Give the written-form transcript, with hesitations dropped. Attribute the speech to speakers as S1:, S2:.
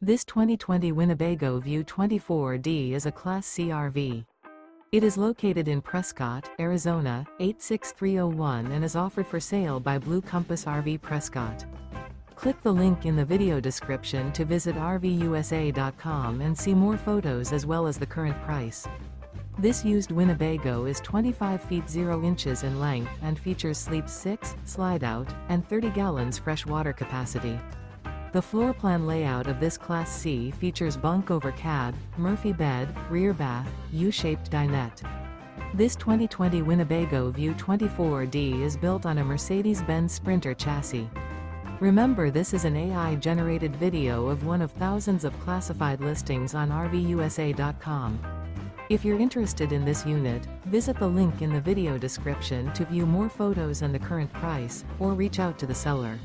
S1: This 2020 Winnebago View 24D is a Class C RV. It is located in Prescott, Arizona, 86301 and is offered for sale by Blue Compass RV Prescott. Click the link in the video description to visit RVUSA.com and see more photos as well as the current price. This used Winnebago is 25 feet 0 inches in length and features sleep 6, slide-out, and 30 gallons fresh water capacity. The floor plan layout of this Class C features bunk over cab, Murphy bed, rear bath, U-shaped dinette. This 2020 Winnebago View 24D is built on a Mercedes Benz Sprinter chassis. Remember, this is an AI-generated video of one of thousands of classified listings on RVUSA.com. If you're interested in this unit, visit the link in the video description to view more photos and the current price, or reach out to the seller.